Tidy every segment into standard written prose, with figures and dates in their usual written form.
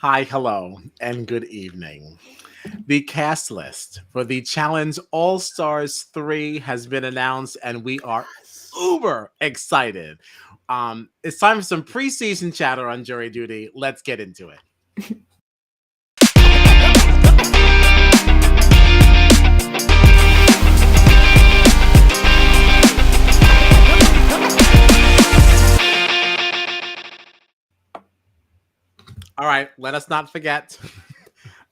Hi, hello, and good evening. The cast list for the Challenge All Stars 3 has been announced, and we are uber excited. It's time for some preseason chatter on jury duty. Let's get into it. All right, let us not forget.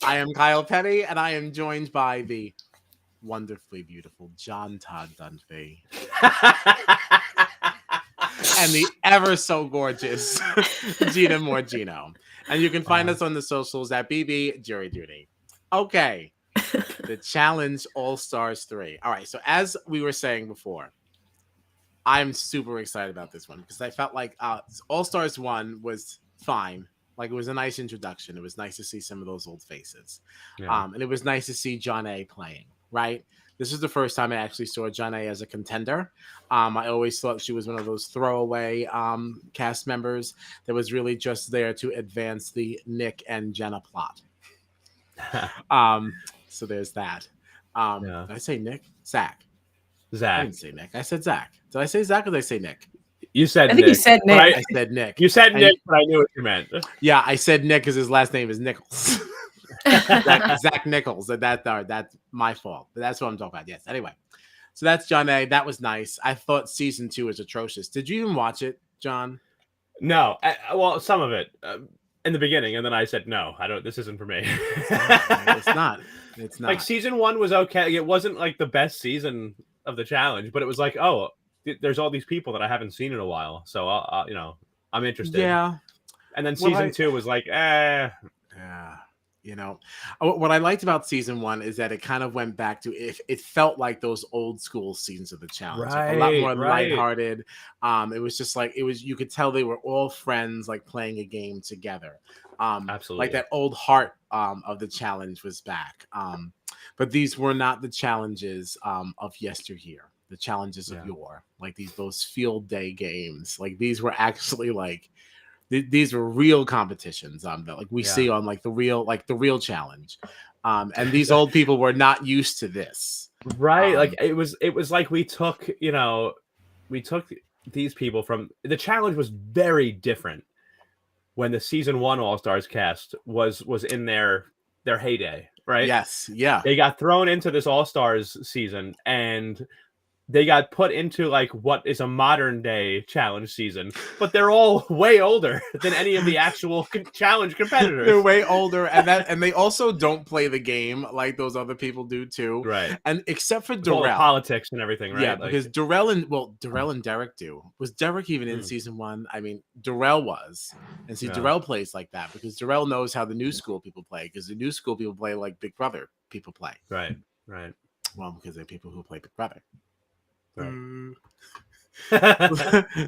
I am Kyle Petty, and I am joined by the wonderfully beautiful John Todd Dunphy and the ever so gorgeous Gina Morgino. And you can find us on the socials at BB Jury Duty. Okay, the Challenge All Stars 3. All right, so as we were saying before, I'm super excited about this one because I felt like All Stars 1 was fine. Like, it was a nice introduction. It was nice to see some of those old faces. Yeah. And it was nice to see John A playing, right? This is the first time I actually saw John A as a contender. I always thought she was one of those throwaway cast members that was really just there to advance the Nick and Jenna plot. So there's that. Yeah. Did I say Nick? Zach. I Zach. didn't say Nick. I said Zach. Did I say Zach or did I say Nick? You said I think Nick. you said but Nick. I said Nick. You said Nick, but I knew what you meant. Yeah, I said Nick because his last name is Nichols. Zach Nichols. That's my fault. But that's what I'm talking about. Yes. Anyway, so that's John A. That was nice. I thought season 2 was atrocious. Did you even watch it, John? No. Well, some of it in the beginning, and then I said no. I don't. This isn't for me. It's not. It's not. Like season 1 was okay. It wasn't like the best season of the challenge, but it was like, oh, there's all these people that I haven't seen in a while, so I'm interested. Yeah. And then season 2 was like, Yeah. What I liked about season 1 is that it kind of went back to it felt like those old school seasons of the challenge, like a lot more lighthearted. It was just like you could tell they were all friends, like playing a game together. Absolutely. Like that old heart of the challenge was back. But these were not the challenges of yesteryear, the challenges of yore, like those field day games. Like these were actually like these were real competitions that like we see on like the real challenge. And these old people were not used to this. Right. Like it was like we took these people from the challenge was very different when the season 1 All Stars cast was in their heyday, right? Yes. Yeah. They got thrown into this All Stars season and they got put into like what is a modern day challenge season, but they're all way older than any of the actual challenge competitors. They're way older, and they also don't play the game like those other people do too. Right. And except for With Darrell, all the politics and everything, right? Yeah, because Darrell and Derek do. Was Derek even in season 1? I mean, Darrell was, and see, Darrell plays like that because Darrell knows how the new school people play. Because the new school people play like Big Brother people play. Right. Well, because they're people who play Big Brother. Right.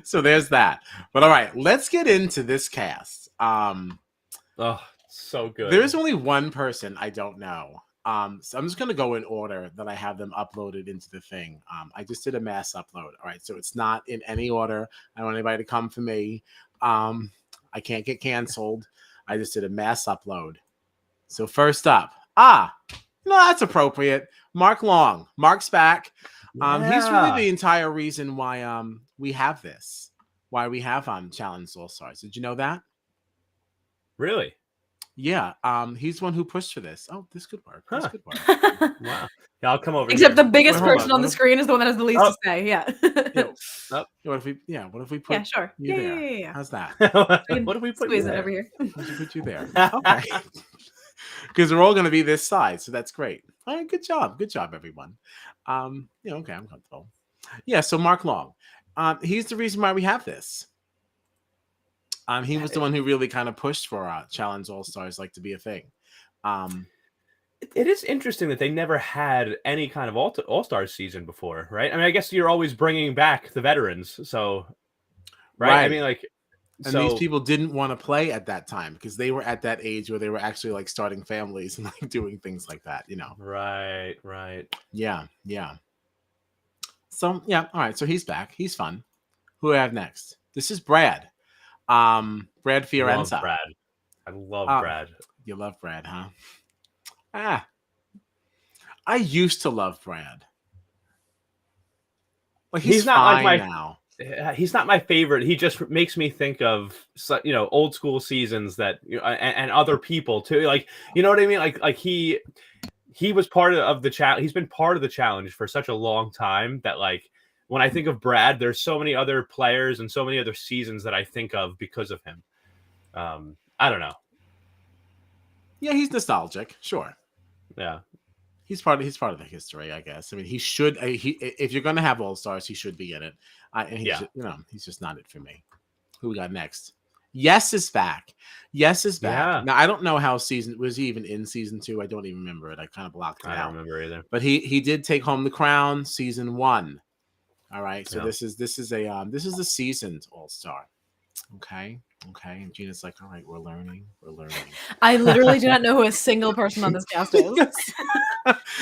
So there's that. But all right, let's get into this cast. Oh, so good. There's only one person I don't know. So I'm just gonna go in order that I have them uploaded into the thing. I just did a mass upload. All right, so it's not in any order. I don't want anybody to come for me. I can't get canceled. I just did a mass upload. So first up, that's appropriate. Mark Long. Mark's back. He's really the entire reason why we have this. Why we have Challenge All Stars. Did you know that? Really? Yeah. He's one who pushed for this. Oh, this could work. This could work. Wow. Yeah, I'll come over. Except here. the biggest person on the screen is the one that has the least to say. Yeah. What if we put sure. you there? Yeah. How's that? What if we put Squeeze you it there? over here? Why should we put you there? Okay. Because we're all going to be this side, so that's great. All right, good job, everyone. Okay, I'm comfortable. Yeah, so Mark Long, he's the reason why we have this. He was the one who really kind of pushed for Challenge All Stars like to be a thing. It is interesting that they never had any kind of All Stars season before, right? I mean, I guess you're always bringing back the veterans, so right? I mean, like. And these people didn't want to play at that time because they were at that age where they were actually like starting families and like doing things like that, Right. Yeah. So all right. So he's back. He's fun. Who do I have next? This is Brad. Brad Fiorenza. Brad. I love Brad. You love Brad, huh? I used to love Brad. Like he's not fine like now. He's not my favorite. He just makes me think of old school seasons that and other people too. Like you know what I mean? Like he was part of the challenge. He's been part of the challenge for such a long time that like when I think of Brad, there's so many other players and so many other seasons that I think of because of him. I don't know. Yeah, he's nostalgic. Sure. Yeah. He's part of the history, I guess. I mean, he should. If you're going to have All Stars, he should be in it. And he's he's just not it for me. Who we got next? Yes is back. Yes is back. Yeah. Now I don't know how was he even in season 2? I don't even remember it. I kind of blocked it out. I don't remember either. But he did take home the crown season 1. All right. So this is a seasoned All Star. Okay. And Gina's like, all right, we're learning. I literally do not know who a single person on this cast is.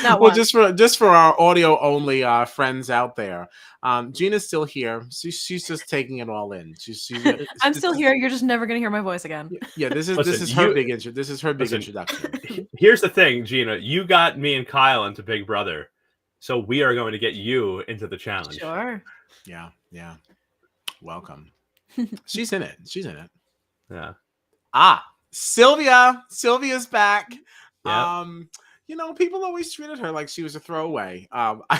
Well, one. just for our audio only friends out there, Gina's still here. She's just taking it all in. I'm still here. You're just never gonna hear my voice again. Yeah, this is her big introduction. Here's the thing, Gina. You got me and Kyle into Big Brother, so we are going to get you into the challenge. Sure. Yeah. Welcome. She's in it. Yeah. Sylvia's back. Yep. People always treated her like she was a throwaway. I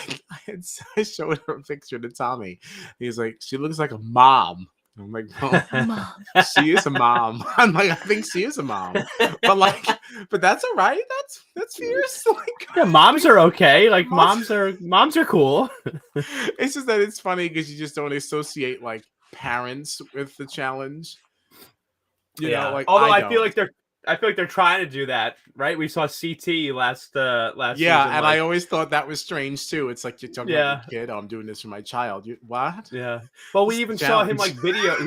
showed her a picture to Tommy. He's like, she looks like a mom. I'm like, no, she is a mom. I'm like, I think she is a mom. But that's all right. That's fierce. Yeah, moms are okay. Like moms are cool. It's just that it's funny because you just don't associate like parents with the challenge. Although I feel like they're trying to do that, right? We saw CT last season. Yeah, and I always thought that was strange too. It's like you're talking about your kid. Oh, I'm doing this for my child. What? Yeah. Well, we even saw him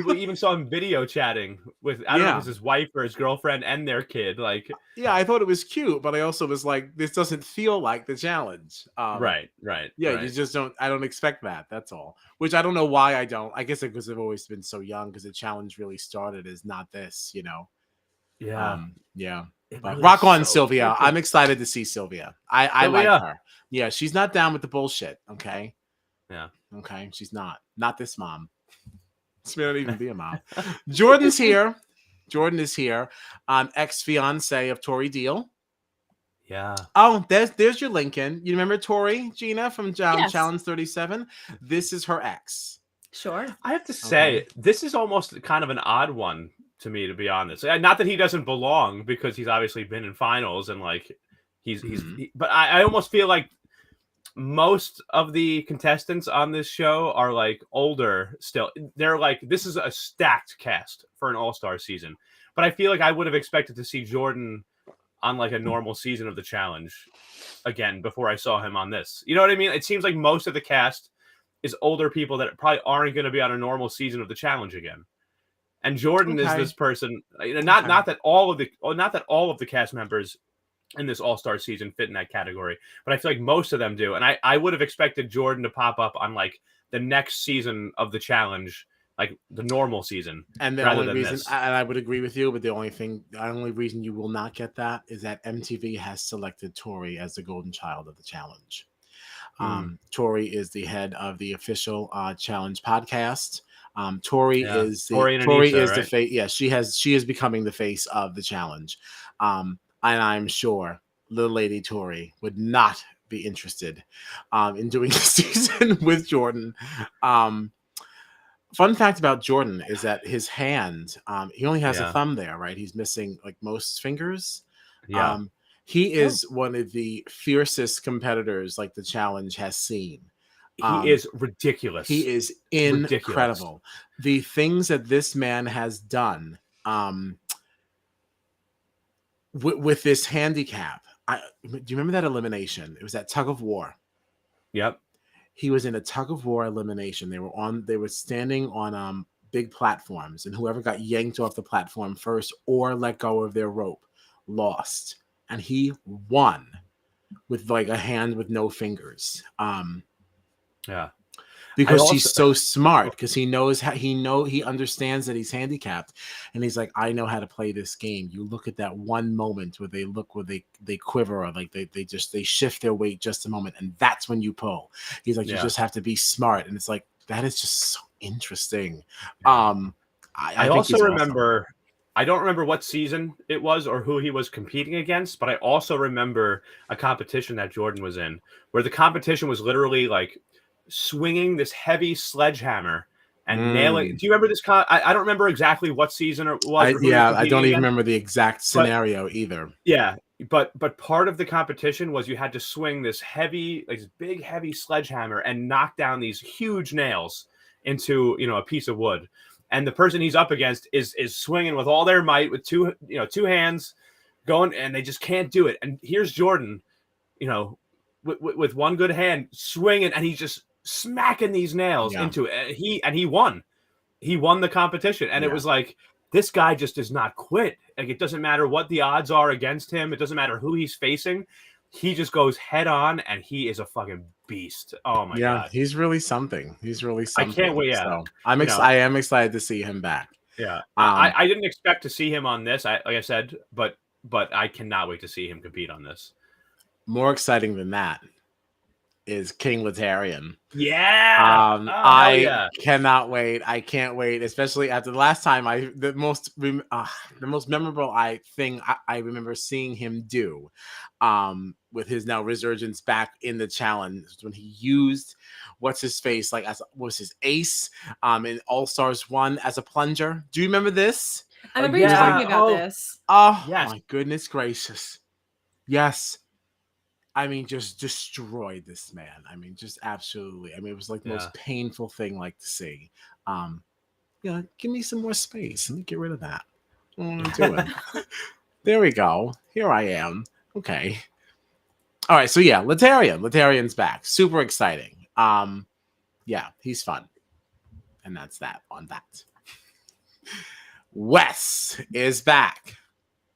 we even saw him video chatting with I don't know if it was his wife or his girlfriend and their kid. Like, yeah, I thought it was cute, but I also was like, this doesn't feel like the challenge. Right. Yeah, right. you just don't. I don't expect that. That's all. Which I don't know why I don't. I guess because I've always been so young. Because the challenge really started as not this, Yeah. Yeah. But Really rock on, so Sylvia. cool. I'm excited to see Sylvia. I like her. Yeah, she's not down with the bullshit. Okay. Yeah. Okay. She's not this mom. She may not even be a mom. Jordan's here. Jordan is here. Ex-fiance of Tori Deal. Yeah. Oh, there's your Lincoln. You remember Tori, Gina, from Yes. Challenge 37? This is her ex. Sure. I have to say, this is almost kind of an odd one to me, to be honest. Not that he doesn't belong, because he's obviously been in finals and like but I almost feel like most of the contestants on this show are like older still. They're like, this is a stacked cast for an all-star season. But I feel like I would have expected to see Jordan on like a normal season of the challenge again before I saw him on this. You know what I mean? It seems like most of the cast is older people that probably aren't going to be on a normal season of the challenge again. And Jordan is this person. Not that all of the cast members in this all-star season fit in that category, but I feel like most of them do. And I would have expected Jordan to pop up on like the next season of the challenge, like the normal season. And the only reason, and I would agree with you, but the only reason you will not get that is that MTV has selected Tori as the golden child of the challenge. Tori is the head of the official challenge podcast. Tori is the face. Yeah, she is becoming the face of the challenge. And I'm sure little lady Tori would not be interested in doing a season with Jordan. Fun fact about Jordan is that his hand, he only has a thumb there, right? He's missing like most fingers. Yeah. He is one of the fiercest competitors like the challenge has seen. He is ridiculous. He is incredible. The things that this man has done with this handicap. Do you remember that elimination? It was that tug of war. Yep. He was in a tug of war elimination. They were standing on big platforms, and whoever got yanked off the platform first or let go of their rope lost. And he won with like a hand with no fingers. Yeah. because she's so smart, because he knows how he understands that he's handicapped, and he's like, I know how to play this game. You look at that one moment where they quiver, or like they shift their weight just a moment, and that's when you pull. He's like, you just have to be smart, and it's like, that is just so interesting. I also remember awesome. I don't remember what season it was or who he was competing against, but I also remember a competition that Jordan was in where the competition was literally like swinging this heavy sledgehammer and nailing. Do you remember this? I don't remember exactly what season it was. I don't even remember the exact scenario either. Yeah, but part of the competition was you had to swing this heavy, like this big heavy sledgehammer and knock down these huge nails into a piece of wood. And the person he's up against is swinging with all their might with two hands going, and they just can't do it. And here's Jordan, with one good hand swinging, and he's just smacking these nails into it. And he won. He won the competition, and it was like, this guy just does not quit. Like, it doesn't matter what the odds are against him. It doesn't matter who he's facing. He just goes head on, and he is a fucking beast. Oh my god, he's really something. He's really something. I can't wait. Yeah, so I am excited to see him back. Yeah, I didn't expect to see him on this. Like I said, but I cannot wait to see him compete on this. More exciting than that is King Letarian. Yeah. I cannot wait. I can't wait, especially after the last time the most memorable thing I remember seeing him do with his now resurgence back in the challenge when he used what's his face was his ace in All Stars 1 as a plunger. Do you remember this? I remember you talking about this. Oh my goodness gracious. Yes. I mean, just destroyed this man. I mean, just absolutely. I mean, it was like the most painful thing to see. Give me some more space. Let me get rid of that. What am I doing? There we go. Here I am. Okay. All right. So Letarian's back. Super exciting. He's fun. And that's that on that. Wes is back.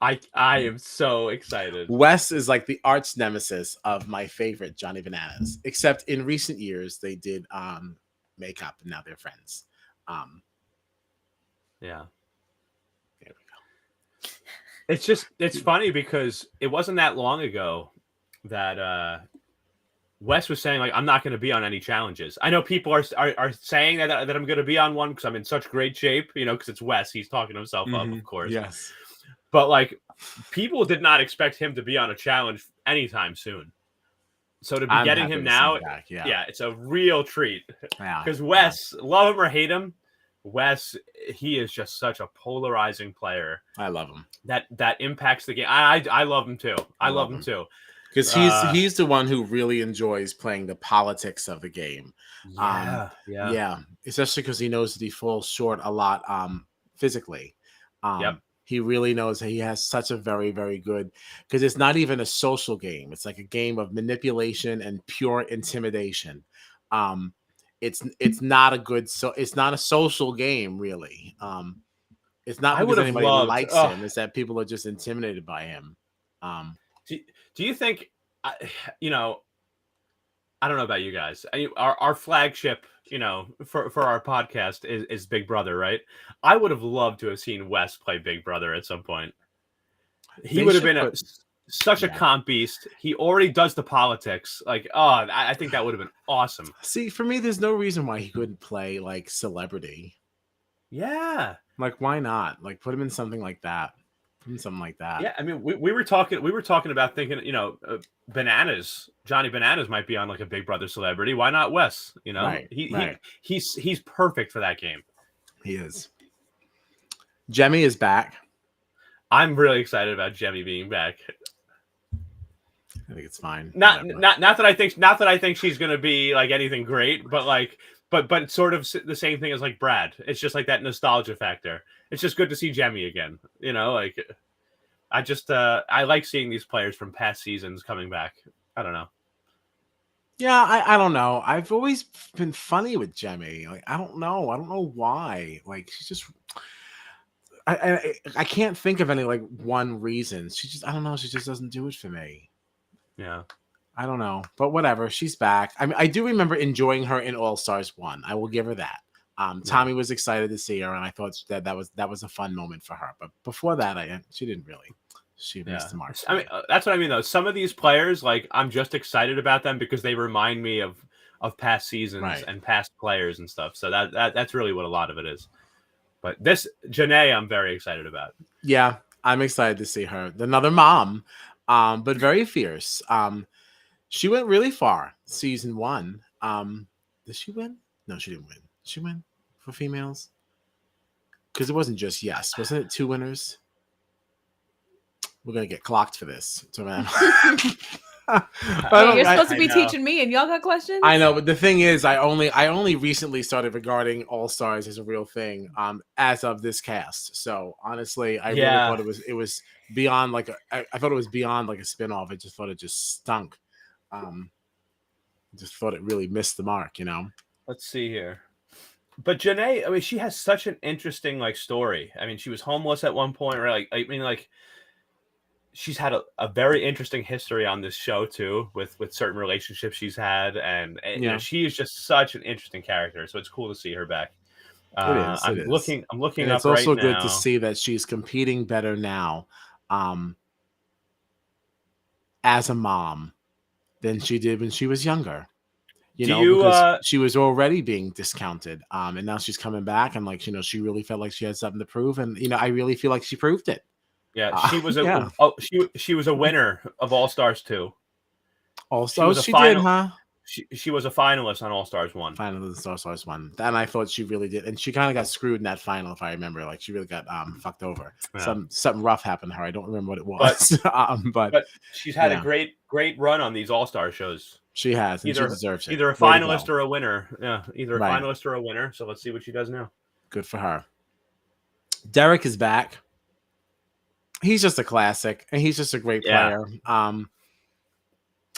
I am so excited. Wes is like the arch nemesis of my favorite Johnny Bananas, except in recent years they did make up and now they're friends. Yeah. There we go. It's funny because it wasn't that long ago that Wes was saying, like, I'm not going to be on any challenges. I know people are saying that I'm going to be on one because I'm in such great shape, because it's Wes. He's talking himself up, of course. Yes. But like, people did not expect him to be on a challenge anytime soon. So to be getting him now, it's a real treat. Because Wes, love him or hate him, Wes, he is just such a polarizing player. I love him. That impacts the game. I love him too. I love him too. Because he's the one who really enjoys playing the politics of the game. Yeah. Especially because he knows that he falls short a lot physically. He really knows that he has such a very, very good, because it's not even a social game. It's like a game of manipulation and pure intimidation. It's not a good, it's not a social game really. It's not because anybody likes him. It's that people are just intimidated by him. Do you think, I don't know about you guys. Our flagship, for our podcast is Big Brother, right? I would have loved to have seen Wes play Big Brother at some point. He would have been such a comp beast. He already does the politics. Like, I think that would have been awesome. See, for me, there's no reason why he couldn't play like celebrity. Yeah. Like, why not? Like, put him in something like that. Something like that. Yeah, I mean, we were talking about thinking, Johnny Bananas might be on like a Big Brother celebrity. Why not Wes? Right. He's perfect for that game. He is. Jemmy is back. I'm really excited about Jemmy being back. I think it's fine. Not that I think she's gonna be like anything great, but it's sort of the same thing as like Brad. It's just like that nostalgia factor. It's just good to see Jemmy again. I like seeing these players from past seasons coming back. I don't know. Yeah, I don't know. I've always been funny with Jemmy. Like, I don't know why. Like, she's just, I can't think of any like one reason. She just, I don't know. She just doesn't do it for me. Yeah. I don't know, but whatever. She's back. I mean, I do remember enjoying her in All Stars 1. I will give her that. Tommy was excited to see her, and I thought that was a fun moment for her. But before that, she didn't really. She missed the mark. I mean, that's what I mean, though. Some of these players, like, I'm just excited about them because they remind me of past seasons and past players and stuff. So that's really what a lot of it is. But this Janae, I'm very excited about. Yeah, I'm excited to see her. Another mom, but very fierce. She went really far. Season 1. Did she win? No, she didn't win. Did she win for females? Because it wasn't just yes. Wasn't it 2 winners? We're gonna get clocked for this. So, man. You're supposed to be teaching me, and y'all got questions. I know, but the thing is, I only recently started regarding All Stars as a real thing. As of this cast. So honestly, I really thought it was beyond like I thought it was beyond like a spinoff. I just thought it just stunk. Just thought it really missed the mark. Let's see here. But Janae, I mean, she has such an interesting like story. I mean, she was homeless at one point, right? Like, she's had a very interesting history on this show too, with certain relationships she's had, and she is just such an interesting character. So it's cool to see her back. I'm looking and up. It's also right good now. to see that she's competing better now, as a mom, than she did when she was younger. Because she was already being discounted, and now she's coming back, and she really felt like she had something to prove, and I really feel like she proved it. Yeah, she was she was a winner of All Stars 2. Also, she did, huh? She was a finalist on All Stars 1. Finalist on All Stars 1. And I thought she really did, and she kind of got screwed in that final, if I remember. Like she really got fucked over. Yeah. Something rough happened to her. I don't remember what it was. But she's had a great run on these All Star shows. She has, and she deserves it. Either a finalist or a winner. Yeah, either a finalist or a winner. So let's see what she does now. Good for her. Derek is back. He's just a classic, and he's just a great player.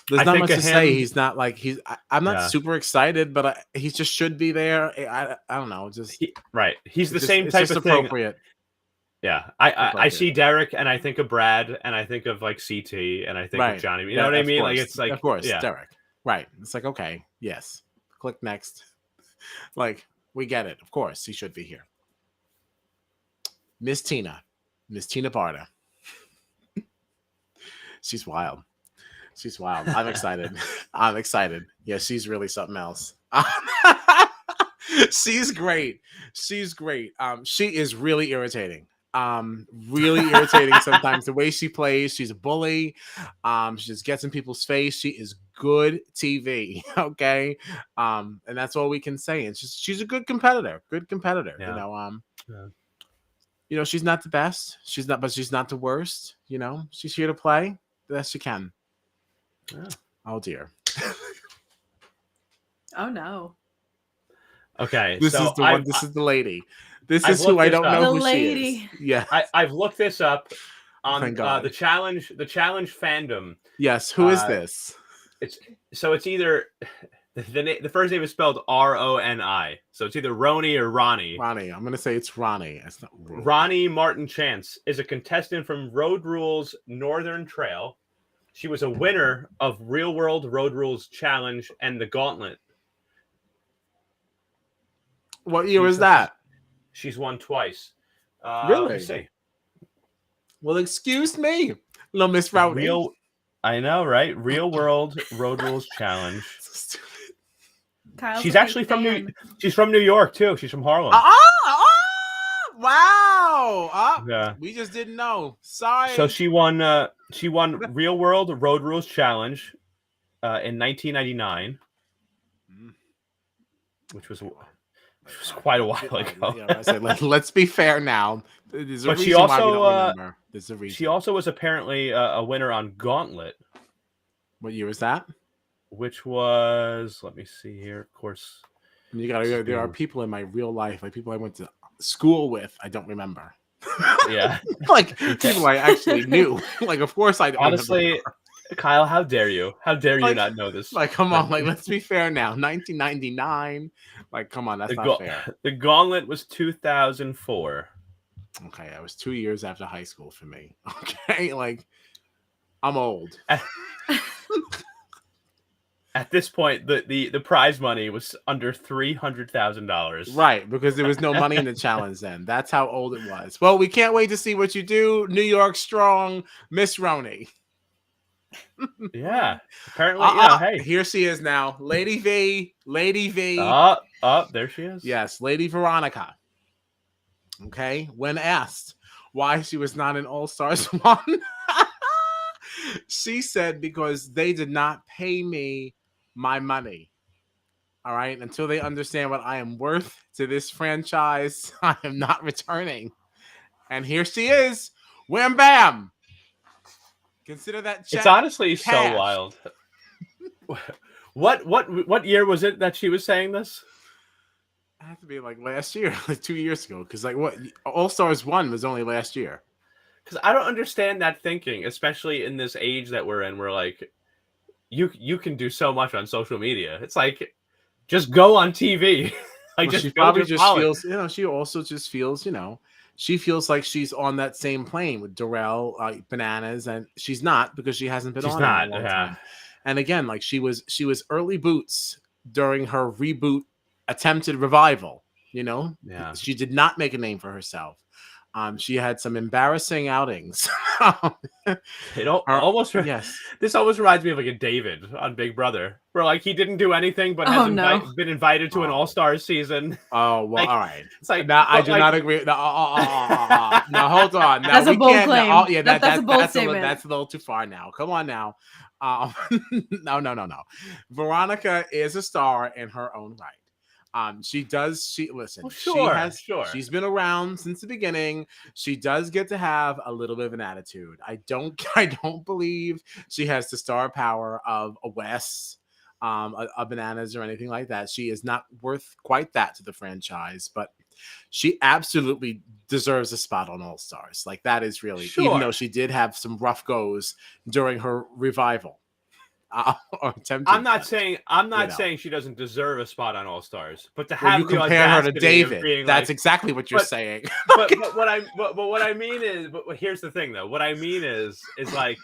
There's not much to say. He's not like I'm not super excited, but he just should be there. I don't know. He's the same type of thing. Appropriate. Yeah, I see Derek, and I think of Brad, and I think of like CT, and I think of Johnny. You know what I mean? Like it's like, of course, Derek. Right. It's like, okay, yes. Click next. Like, we get it. Of course, he should be here. Miss Tina Barta. She's wild. I'm excited. Yeah, she's really something else. She's great. She is really irritating. Really irritating sometimes. The way she plays, she's a bully. She just gets in people's face. She is good TV. Okay. And that's all we can say. And she's a good competitor. Yeah. She's not the best. But she's not the worst. She's here to play the best she can. Yeah. Oh dear. Oh no. Okay. This is the one. This is the lady. This is who I don't know who she is. Yeah. I've looked this up on the challenge fandom. Yes. Who is this? It's either the first name is spelled Roni. So it's either Roni or Ronnie. Ronnie. I'm gonna say it's Ronnie. It's not Ronnie Martin Chance is a contestant from Road Rules Northern Trail. She was a winner of Real World Road Rules Challenge and the Gauntlet. What year was that? She's won twice. Really? Let's see. Well, excuse me, little Miss Rowdy. I know, right? Real World Road Rules Challenge. Kyle's she's actually from She's from New York too. She's from Harlem. Wow! Yeah. We just didn't know. Sorry. So she won Real World Road Rules Challenge in 1999, which was quite a while ago. Yeah, I said, let's be fair now. But she also There's a reason. She also was apparently a winner on Gauntlet. What year was that? Which was, let me see here. Of course, there are people in my real life, like people I went to school with, I don't remember. Yeah. Like people I actually knew. Like, of course I don't. Honestly, remember. Kyle, how dare you? How dare you not know this? Like, come on, like let's be fair now. 1999. Like, come on, that's not fair. The Gauntlet was 2004. Okay, that was 2 years after high school for me. Okay, like I'm old. At this point, the prize money was under $300,000. Right, because there was no money in the challenge then. That's how old it was. Well, we can't wait to see what you do. New York strong, Miss Roney. Yeah. Apparently, hey. Here she is now. Lady V. Lady V. There she is. Yes, Lady Veronica. Okay. When asked why she was not in All Stars 1, she said, because they did not pay me my money. All right. Until they understand what I am worth to this franchise, I am not returning. And here she is. Wham bam. Consider that check. It's honestly cash. so wild. What year was it that she was saying this? It had to be like last year, like 2 years ago. Because like what All Stars 1 was only last year. Because I don't understand that thinking, especially in this age that we're in, where like you can do so much on social media. It's like just go on TV. Like well, she probably just feels, she also just feels, she feels like she's on that same plane with Darrell, Bananas, and she's not, because she hasn't been on in a long time. And again, like she was early boots during her reboot attempted revival. Yeah. She did not make a name for herself. She had some embarrassing outings. This almost reminds me of like a David on Big Brother, where like he didn't do anything but has been invited to an All Stars season. Oh well, like, all right. It's like I do not agree. No, hold on. No, that's a bold claim. That's a bold statement. That's a little too far now. Come on now. No. Veronica is a star in her own right. She's been around since the beginning. She does get to have a little bit of an attitude. I don't believe she has the star power of a Wes, a Bananas, or anything like that. She is not worth quite that to the franchise, but she absolutely deserves a spot on All Stars. Like that is really, even though she did have some rough goes during her revival. I'm not saying she doesn't deserve a spot on All Stars, but to have you compare her to David, that's exactly what you're saying. But what I mean is, here's the thing though. What I mean is like,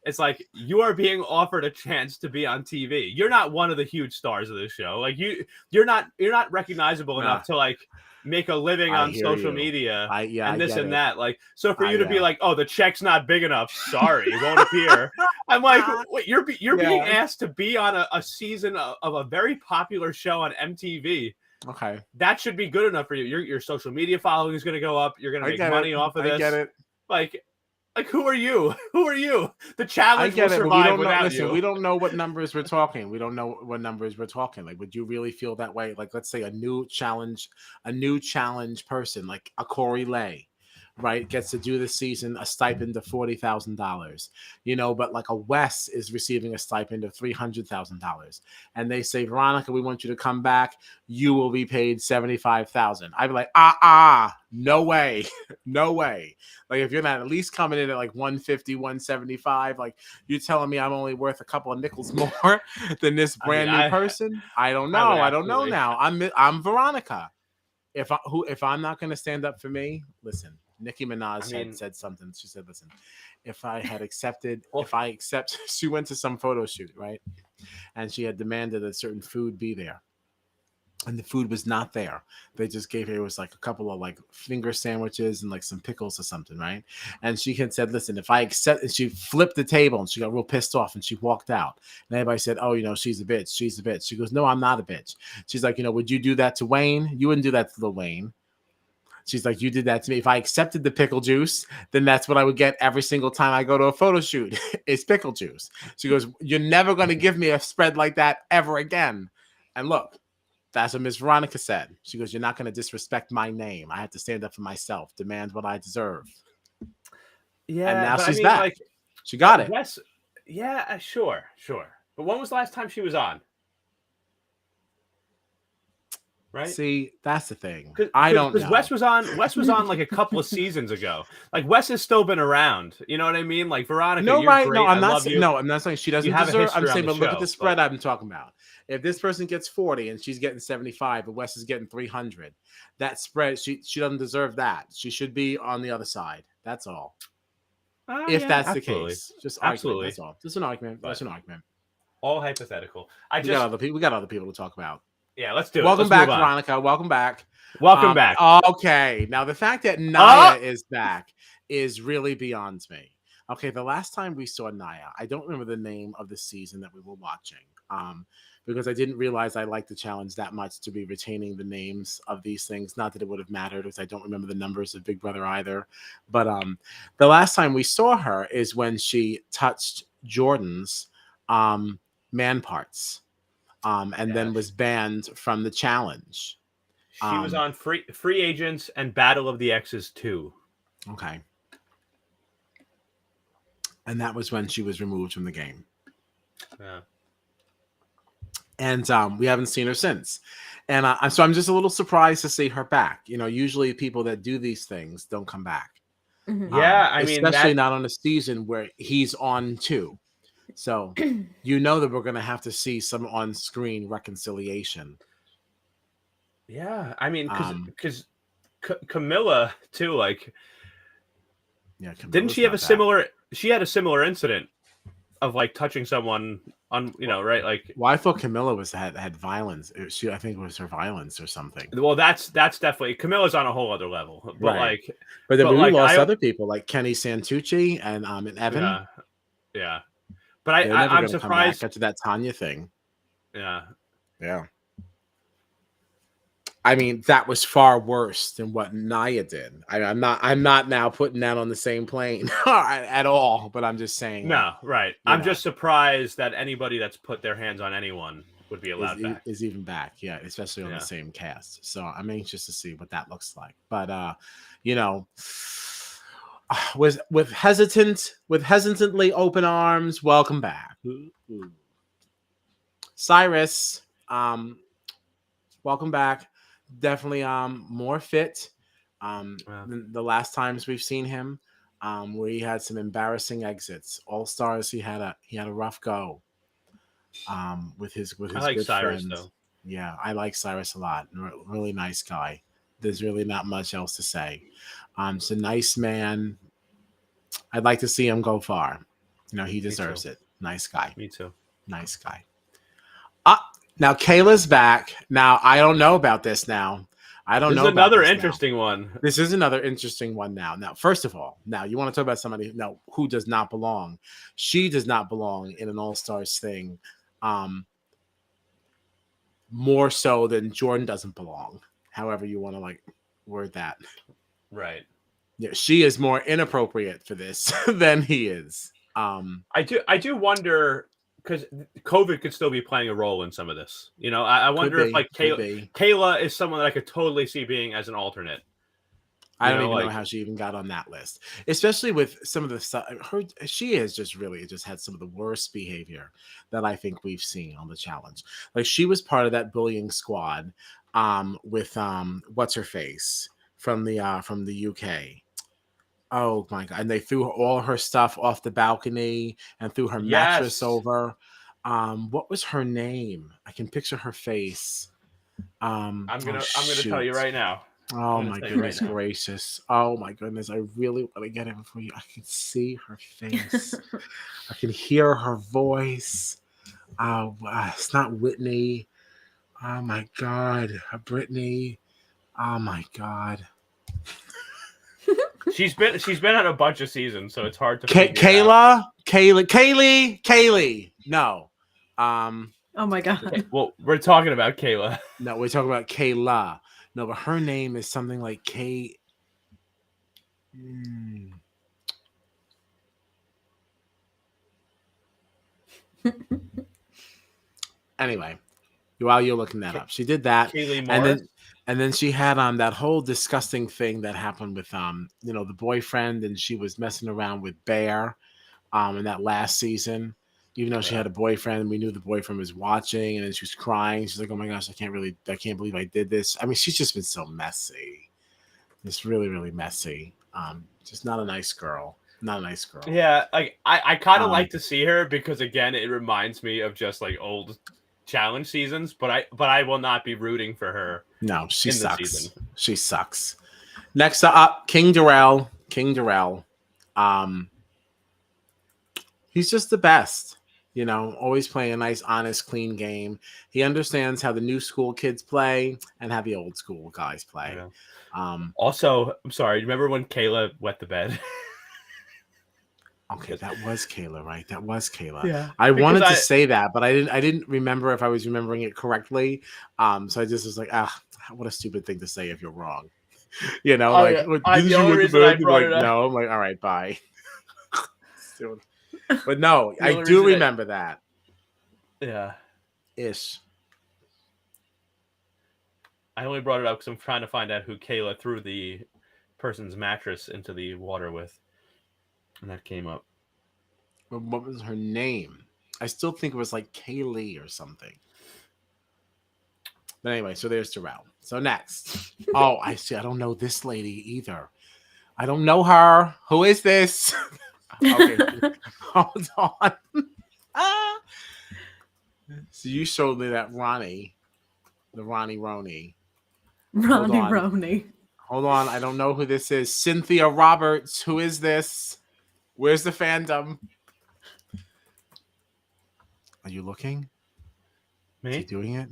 it's like you are being offered a chance to be on TV. You're not one of the huge stars of this show. Like you're not recognizable enough to like make a living on social media and this and that. Like, so for you to be like, oh, the check's not big enough, sorry, it won't appear. I'm like, wait, you're being asked to be on a season of a very popular show on MTV. Okay, that should be good enough for you. Your social media following is going to go up. You're going to make money off of this. I get it. Like, who are you? Who are you? The challenge will survive without you. We don't know what numbers we're talking. Like, would you really feel that way? Like, let's say a new challenge person, like a Corey Lay, right, gets to do this season a stipend of $40,000, but like a Wes is receiving a stipend of $300,000, and they say, Veronica, we want you to come back. You will be paid $75,000. I'd be like, no way, no way. Like if you're not at least coming in at like 150, 175, like you're telling me I'm only worth a couple of nickels more than this brand new person. I don't know. I don't know now. I'm Veronica. If I'm not going to stand up for me, listen. Nicki Minaj had said something. She said, listen, she went to some photo shoot, right? And she had demanded a certain food be there. And the food was not there. They just gave her, it was like a couple of like finger sandwiches and like some pickles or something, right? And she had said, listen, if I accept, and she flipped the table and she got real pissed off and she walked out. And everybody said, oh, she's a bitch. She's a bitch. She goes, no, I'm not a bitch. She's like, would you do that to Wayne? You wouldn't do that to Lil Wayne. She's like, you did that to me. If I accepted the pickle juice, then that's what I would get every single time I go to a photo shoot. It's pickle juice. She goes, you're never going to give me a spread like that ever again. And look, that's what Miss Veronica said. She goes, you're not going to disrespect my name. I have to stand up for myself, demand what I deserve. Yeah. And now she's back. Like, she got it. Yes. Yeah, sure. But when was the last time she was on? Right. See, that's the thing. I don't know. Wes was on like a couple of seasons ago. Like Wes has still been around. You know what I mean? Like Veronica. No, you're right? Great. No, I'm not saying she doesn't deserve. I'm saying, but look at the spread but... I'm talking about. If this person gets 40 and she's getting 75, but Wes is getting 300, that spread she doesn't deserve that. She should be on the other side. That's all. If that's the case, just argument. That's all. Just an argument. That's an argument. All hypothetical. We got other people to talk about. Yeah, let's do it. Welcome Let's back, move on. Veronica. Welcome back. Welcome back. Okay, now the fact that Naya is back is really beyond me. Okay, the last time we saw Naya, I don't remember the name of the season that we were watching, because I didn't realize I liked the challenge that much to be retaining the names of these things. Not that it would have mattered, because I don't remember the numbers of Big Brother either. But the last time we saw her is when she touched Jordan's man parts, and then was banned from the challenge. She was on Free Agents and Battle of the Exes 2. Okay. And that was when she was removed from the game. Yeah. And we haven't seen her since. And so I'm just a little surprised to see her back. You know, usually people that do these things don't come back. Mhm. Yeah, I mean, especially not on a season where he's on too. So you know that we're going to have to see some on-screen reconciliation. Yeah, I mean, because Camilla too, like, yeah, didn't she have a similar? She had a similar incident of like touching someone on, right? Like, well, I thought Camilla had violence. I think it was her violence or something. Well, that's definitely Camilla's on a whole other level, but right. like, but then we lost other people like Kenny Santucci and Evan. Yeah. But I'm surprised come back after that Tanya thing. Yeah. I mean, that was far worse than what Naya did. I'm not now putting that on the same plane at all. But I'm just saying. No, right. I'm just surprised that anybody that's put their hands on anyone would be allowed back. Is even back, yeah, especially on the same cast. So I'm anxious to see what that looks like. But with hesitantly open arms, welcome back, Cyrus. Welcome back. Definitely more fit than the last times we've seen him, where he had some embarrassing exits. All Stars, he had a rough go with his I like good Cyrus friend. though. Yeah, I like Cyrus a lot. Really nice guy. There's really not much else to say. He's a nice man. I'd like to see him go far. He deserves it. Nice guy. Me too. Nice guy. Now Kayla's back. Now I don't know about this. Now I don't know. This is another interesting one. This is another interesting one. Now, first of all, you want to talk about somebody who does not belong. She does not belong in an All Stars thing. More so than Jordan doesn't belong. However you want to word that. Right. Yeah, she is more inappropriate for this than he is. I do wonder, because COVID could still be playing a role in some of this. I wonder if Kayla is someone that I could totally see being as an alternate. I don't even know how she even got on that list, especially with some of the stuff. She has just had some of the worst behavior that I think we've seen on the challenge. Like, she was part of that bullying squad with what's her face from the UK. Oh my God! And they threw all her stuff off the balcony and threw her mattress over. What was her name? I can picture her face. I'm gonna tell you right now. Oh my goodness gracious! Oh my goodness! I really want to get it for you. I can see her face. I can hear her voice. It's not Whitney. Oh my God, Brittany. Oh my God. She's been on a bunch of seasons, so it's hard to. Kaylee. No. Oh my God. Okay, well, we're talking about Kayla. No, we're talking about Kayla. No, but her name is something like K. Anyway, while you're looking that up, she did that, and then she had that whole disgusting thing that happened with the boyfriend, and she was messing around with Bear in that last season. Even though she had a boyfriend, we knew the boyfriend was watching, and then she was crying. She's like, "Oh my gosh, I can't believe I did this." I mean, she's just been so messy. Just really, really messy. Just not a nice girl. Not a nice girl. Yeah, like I kind of like to see her because, again, it reminds me of just like old challenge seasons. But I will not be rooting for her. No, she sucks. She sucks. Next up, King Darrell. He's just the best. You know, always playing a nice, honest, clean game. He understands how the new school kids play and how the old school guys play. Yeah. Um, Also, I'm sorry. Remember when Kayla wet the bed? okay, that was Kayla, right? That was Kayla. Yeah. I Because wanted to say that, but I didn't remember if I was remembering it correctly. So I just was like, what a stupid thing to say if you're wrong. You know, Oh, like, yeah. didn't The you only wet the reason I bed? brought Like, it up. no. I'm like, all right, bye. But no, The I only do reason remember that. Yeah. Ish. I only brought it up because I'm trying to find out who Kayla threw the person's mattress into the water with. And that came up. What was her name? I still think it was like Kaylee or something. But anyway, so there's Terrell. So next. Oh, I see. I don't know this lady either. I don't know her. Who is this? Okay. Hold on. So you showed me that Ronnie. The Ronnie Roney. Ronnie Roney. Hold on. I don't know who this is. Cynthia Roberts. Who is this? Where's the fandom? Are you looking? Me? Is he doing it?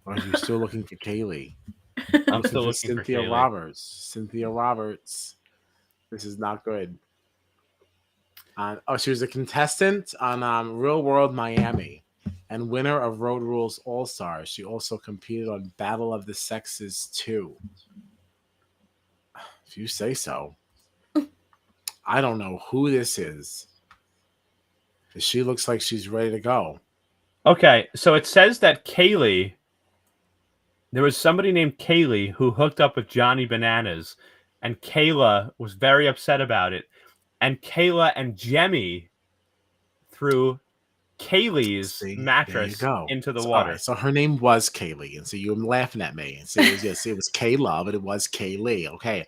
Or are you still looking for Kaylee? I'm still looking for Cynthia Kaylee. Roberts. Cynthia Roberts. This is not good. She was a contestant on Real World Miami and winner of Road Rules All-Stars. She also competed on Battle of the Sexes 2. If you say so. I don't know who this is. She looks like she's ready to go. Okay, so it says that Kaylee, there was somebody named Kaylee who hooked up with Johnny Bananas, and Kayla was very upset about it. And Kayla and Jemmy threw Kaylee's mattress into the water. Right, so her name was Kaylee, and so you were laughing at me and say it was Kayla, but it was Kaylee. Okay,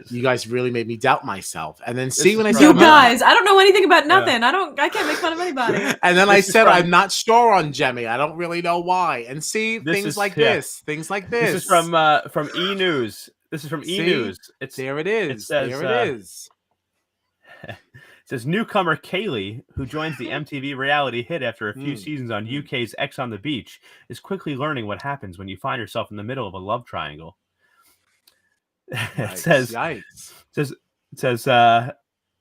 you guys really made me doubt myself. And then see when I said You guys, I don't know anything about nothing. I can't make fun of anybody. And then I said I'm not sure on Jemmy. I don't really know why. And see things like this. This is from E News. This is from E News. There it is. It says, there it is. It says newcomer Kaylee, who joins the MTV reality hit after a few seasons on UK's X on the Beach, is quickly learning what happens when you find yourself in the middle of a love triangle. It says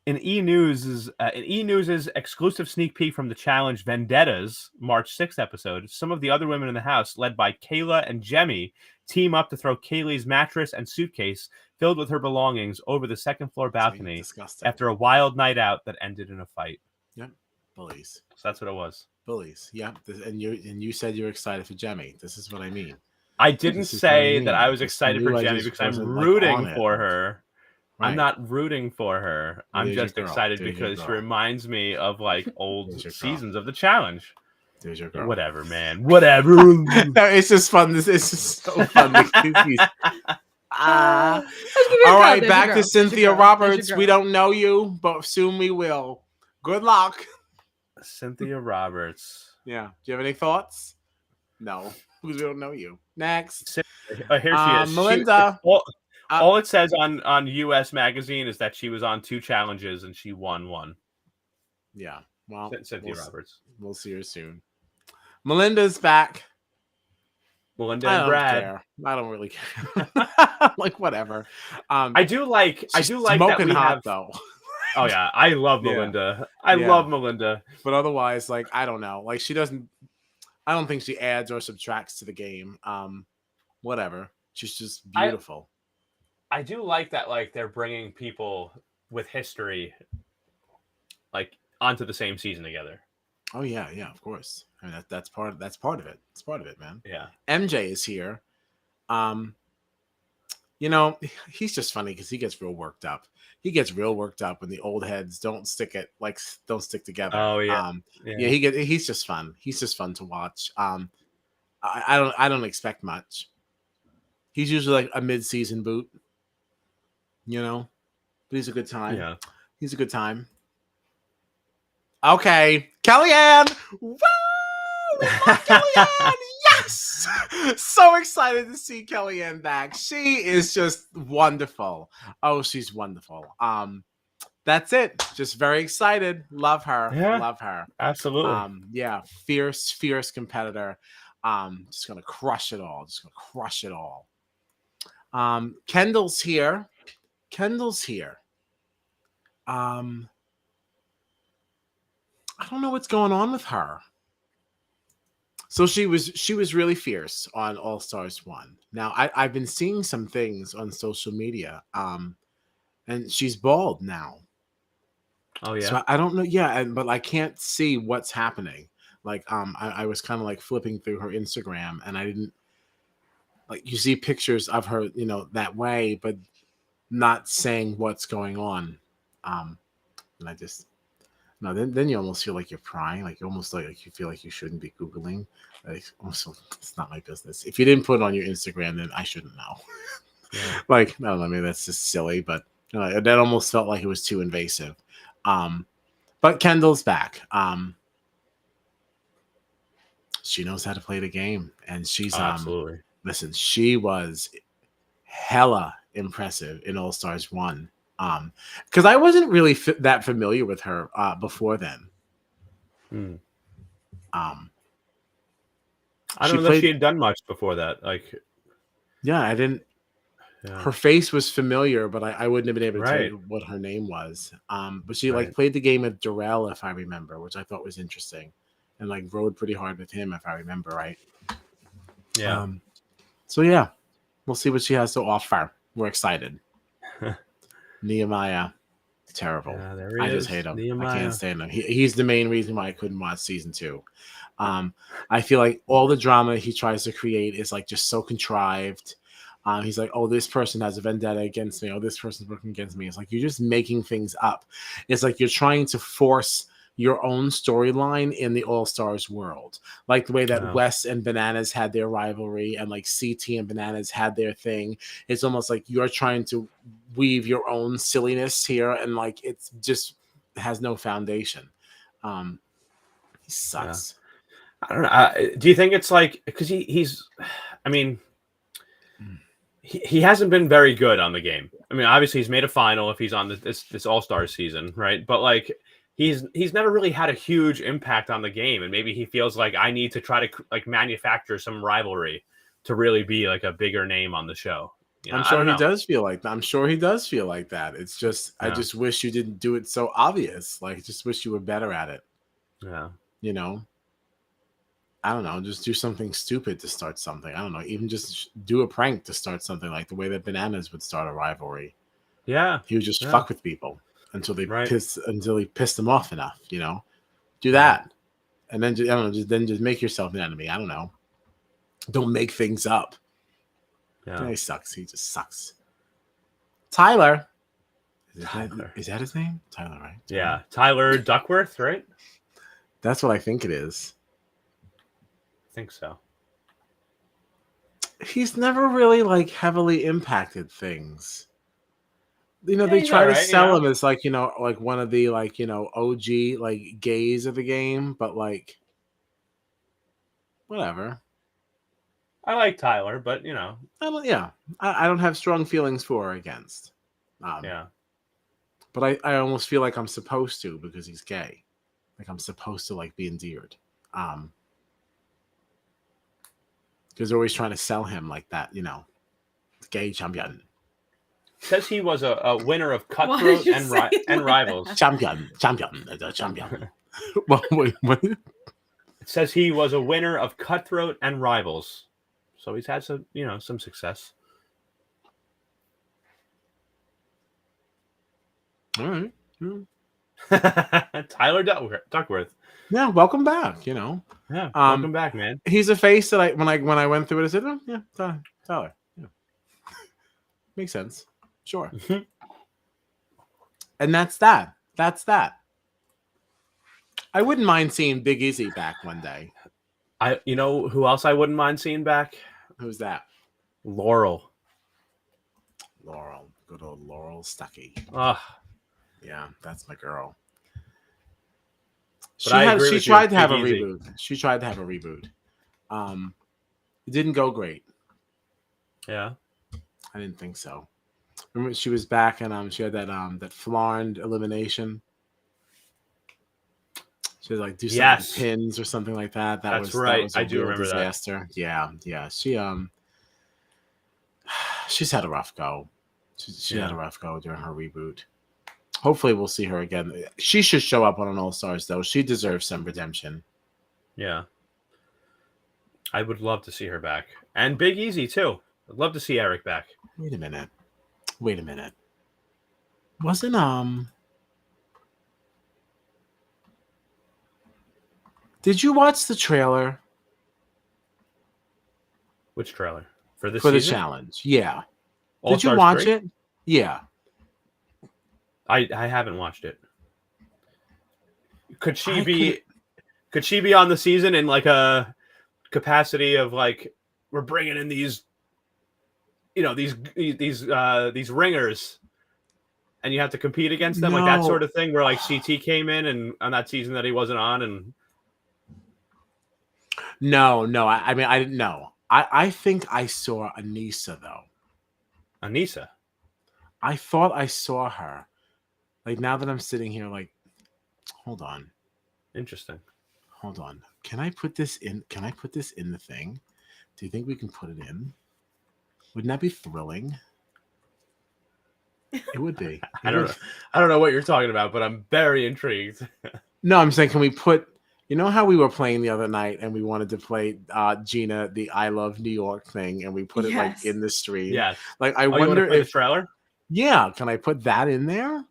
in E News's exclusive sneak peek from the challenge Vendetta's March 6th episode, some of the other women in the house, led by Kayla and Jemmy, team up to throw Kaylee's mattress and suitcase filled with her belongings over the second floor balcony after a wild night out that ended in a fight. Yep, bullies. So that's what it was. Bullies. Yeah, and you said you were excited for Jemmy. This is what I mean. I didn't say that I was excited for Jemmy because I'm rooting for her. Right. I'm not rooting for her. I'm just excited because she reminds me of like old seasons of the challenge. There's your girl. Whatever, man. Whatever. No, it's just fun. It's just so fun. All right, back to Cynthia Roberts. We don't know you, but soon we will. Good luck. Cynthia Roberts. Yeah. Do you have any thoughts? No, because we don't know you. Next. Here she is. Melinda. All it says on US Magazine is that she was on 2 challenges and she won one. Yeah. Well, Cynthia Roberts. We'll see her soon. Melinda's back. Melinda and Brad. Care. I don't really care. Like whatever. I do like smoking that hot though. Oh yeah, I love Melinda. I love Melinda. But otherwise, like I don't know. Like she doesn't. I don't think she adds or subtracts to the game. Whatever. She's just beautiful. I do like that. Like they're bringing people with history, like onto the same season together. Oh yeah, of course. I mean that's part of it. It's part of it, man. Yeah. MJ is here. You know, he's just funny because he gets real worked up. He gets real worked up when the old heads don't stick together. Oh yeah. He's just fun. He's just fun to watch. I don't expect much. He's usually like a mid-season boot, you know, but he's a good time. Yeah, he's a good time. Okay, Kellyanne. Woo! We love Kellyanne. Yes, so excited to see Kellyanne back. She is just wonderful. Oh, she's wonderful. that's it. Just very excited. Love her. Yeah. Love her. Absolutely. Yeah, fierce competitor. Just gonna crush it all. Just gonna crush it all. Kendall's here. Kendall's here. I don't know what's going on with her. So she was really fierce on All Stars 1. Now I've been seeing some things on social media. And she's bald now. Oh yeah. So I don't know. Yeah, but I can't see what's happening. Like I was kind of like flipping through her Instagram, and I didn't like you see pictures of her, that way, but not saying what's going on. And I just no. Then you almost feel like you're prying. Like you almost like you feel like you shouldn't be Googling. Like also, it's not my business. If you didn't put it on your Instagram, then I shouldn't know. Yeah. Like I don't know. Maybe that's just silly, but that almost felt like it was too invasive. But Kendall's back. She knows how to play the game, and she's absolutely. Listen, she was hella impressive in All Stars 1. Because I wasn't really that familiar with her before then. I don't know that she had done much before that. Like, yeah, I didn't. Yeah. Her face was familiar, but I wouldn't have been able to tell Right. you what her name was. But she Right. like played the game with Darrell, if I remember, which I thought was interesting, and like rode pretty hard with him, if I remember right. Yeah. So yeah, we'll see what she has to offer. We're excited. Nehemiah, terrible. Yeah, there he I is. just hate him. Nehemiah. I can't stand him. He's the main reason why I couldn't watch season 2. I feel like all the drama he tries to create is like just so contrived. He's like, oh, this person has a vendetta against me. Oh, this person's working against me. It's like you're just making things up. It's like you're trying to force your own storyline in the All Stars world, like the way that Wes and Bananas had their rivalry, and like CT and Bananas had their thing. It's almost like you're trying to weave your own silliness here, and like it's just has no foundation. He sucks. Yeah. I don't know. Do you think it's like because he's? I mean. He hasn't been very good on the game. I mean, obviously he's made a final if he's on this All-Star season, right? But like he's never really had a huge impact on the game, and maybe he feels like I need to try to like manufacture some rivalry to really be like a bigger name on the show. I'm sure he does feel like that. I'm sure he does feel like that. It's just I just wish you didn't do it so obvious. Like, just wish you were better at it. Yeah. I don't know, just do something stupid to start something. I don't know, even just do a prank to start something, like the way that Bananas would start a rivalry. Yeah. He would just fuck with people until he pissed them off enough, Do that. And then just, I don't know, just make yourself an enemy. I don't know. Don't make things up. Yeah. He sucks. He just sucks. Tyler. Is that his name? Tyler, right? Yeah. Tyler Duckworth, right? That's what I think it is. Think so. He's never really like heavily impacted things. They try to sell him as like, like one of the like, OG like gays of the game, but like whatever. I like Tyler, but I don't have strong feelings for or against. But I almost feel like I'm supposed to because he's gay. Like I'm supposed to like be endeared. Because they're always trying to sell him like that, gay champion. Says he was a winner of Cutthroat and Rivals. Champion. What? It says he was a winner of Cutthroat and Rivals, so he's had some success. All right. Tyler Duckworth. Yeah, welcome back. Yeah, welcome back, man. He's a face that when I went through it, I said, oh, yeah, Tyler. Yeah. Makes sense. Sure. And that's that. I wouldn't mind seeing Big Izzy back one day. Who else I wouldn't mind seeing back? Who's that? Laurel. Good old Laurel Stuckey. Yeah, that's my girl. She tried to have a reboot. She tried to have a reboot. It didn't go great. Yeah. I didn't think so. Remember she was back and she had that Flarned elimination. She would like do some Yes. pins or something like that. That's That right. was I a do real remember that. disaster. Yeah. She's had a rough go. She had a rough go during her reboot. Hopefully we'll see her again. She should show up on an All Stars though. She deserves some redemption. Yeah. I would love to see her back. And Big Easy too. I'd love to see Eric back. Wait a minute. Wasn't Did you watch the trailer Which trailer? For this for the season? challenge? Yeah. All Did you Stars watch 3? it? Yeah. I haven't watched it. Could she be on the season in like a capacity of like we're bringing in these these ringers and you have to compete against them, like that sort of thing where like CT came in and on that season that he wasn't on and No. I mean I didn't know. I think I saw Anissa though. Anissa. I thought I saw her. Like now that I'm sitting here, like, hold on. Interesting. Hold on. Can I put this in? Can I put this in the thing? Do you think we can put it in? Wouldn't that be thrilling? It would be. I don't know what you're talking about, but I'm very intrigued. No, I'm saying, can we put? You know how we were playing the other night, and we wanted to play Gina, the "I Love New York" thing, and we put it like in the stream. Yes. Like I wonder if the trailer. Yeah, can I put that in there?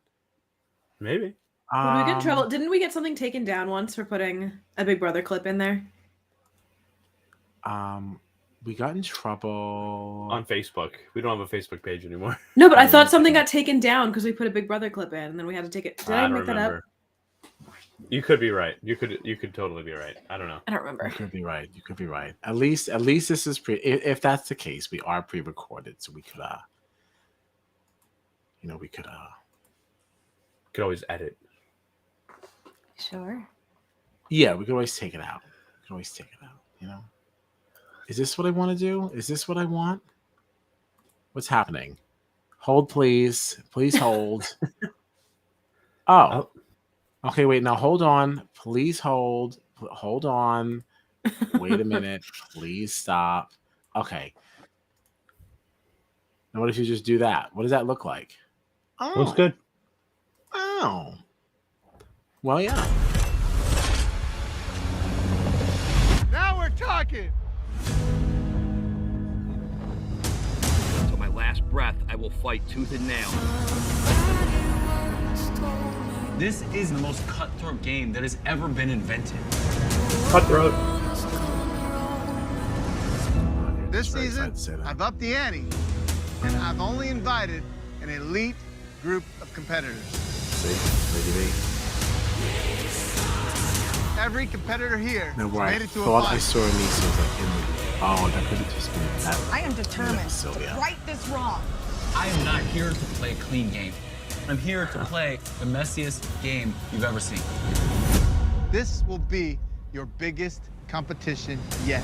Maybe. Would we get in trouble? Didn't we get something taken down once for putting a Big Brother clip in there? We got in trouble On Facebook. We don't have a Facebook page anymore. No, but I thought something got taken down because we put a Big Brother clip in, and then we had to take it. Did I make that up? You could be right. You could totally be right. I don't know. I don't remember. You could be right. At least this is if that's the case, we are pre-recorded, so we could we could always edit. Sure. Yeah, we could always take it out. Is this what I want to do? Is this what I want? What's happening? Hold, please. Please hold. Oh. Okay, wait. Now hold on. Please hold. Hold on. Wait a minute. Please stop. Okay. Now what if you just do that? What does that look like? Oh. Looks good. Oh. Well, yeah. Now we're talking. Until my last breath, I will fight tooth and nail. This is the most cutthroat game that has ever been invented. Cutthroat. This season, I've upped the ante, and I've only invited an elite group of competitors. See? Every competitor here made it to a thought fight. I saw Anissa was like in the. Oh, that could have just been that. I am determined to right this wrong. I am not here to play a clean game. I'm here to play the messiest game you've ever seen. This will be your biggest competition yet.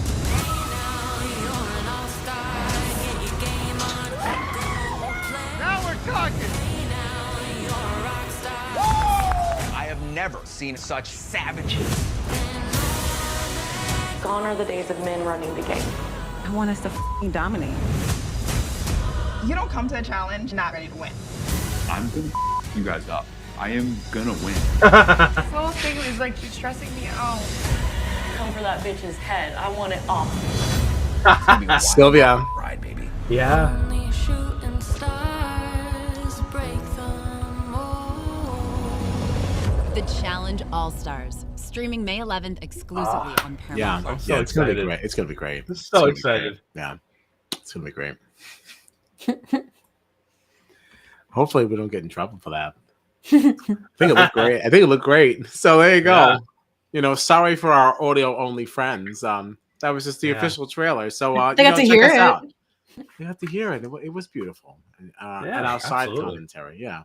Now we're talking. I have never seen such savages. Gone are the days of men running the game. I want us to dominate. You don't come to a challenge not ready to win. I'm gonna you guys up. I am gonna win. This whole thing is like stressing me out. Come for that bitch's head. I want it off. Sylvia. Ride, baby. Yeah. The Challenge All-Stars, streaming May 11th exclusively on Paramount Yeah, Plus. so it's gonna be excited. great. It's gonna be great. So excited. Yeah, it's gonna be great. Hopefully, we don't get in trouble for that. I think it looked great. So there you go. Yeah. Sorry for our audio only friends. That was just the official trailer. So They got to hear it. Out. You have to hear it. It was beautiful. And outside absolutely. commentary. Yeah.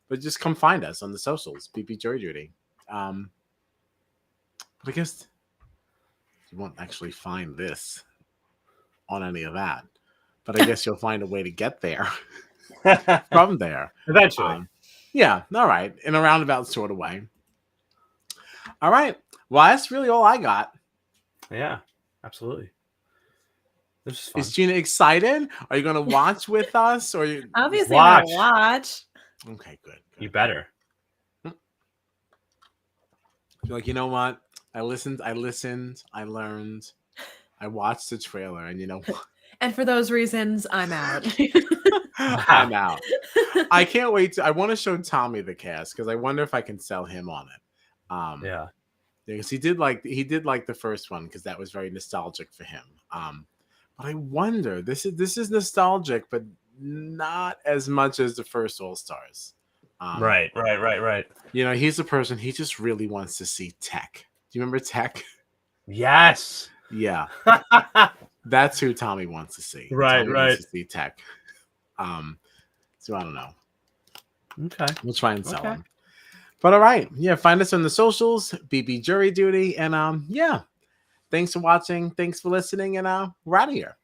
But just come find us on the socials, BP Jury Duty. But I guess you won't actually find this on any of that. but I guess you'll find a way to get there from there. Eventually. Yeah, all right. In a roundabout sort of way. All right. Well, that's really all I got. Yeah, absolutely. This is fun. Is Gina excited? Are you going to watch with us? Or you Obviously, I'm gonna watch. Okay, good. You better. You're like, you know what? I listened, I learned, I watched the trailer, and you know what? And for those reasons, I'm out. I'm out. I can't wait I want to show Tommy the cast because I wonder if I can sell him on it. Yeah. Because he did like the first one because that was very nostalgic for him. But I wonder, this is nostalgic, but not as much as the first All Stars. Right. You know, he's a person, he just really wants to see Tech. Do you remember Tech? Yes. Yeah. That's who Tommy wants to see. Right. Tommy wants to see Tech. So I don't know. Okay. We'll try and sell him. But all right. Yeah, find us on the socials, BB Jury Duty. And yeah. Thanks for watching. Thanks for listening. And we're out of here.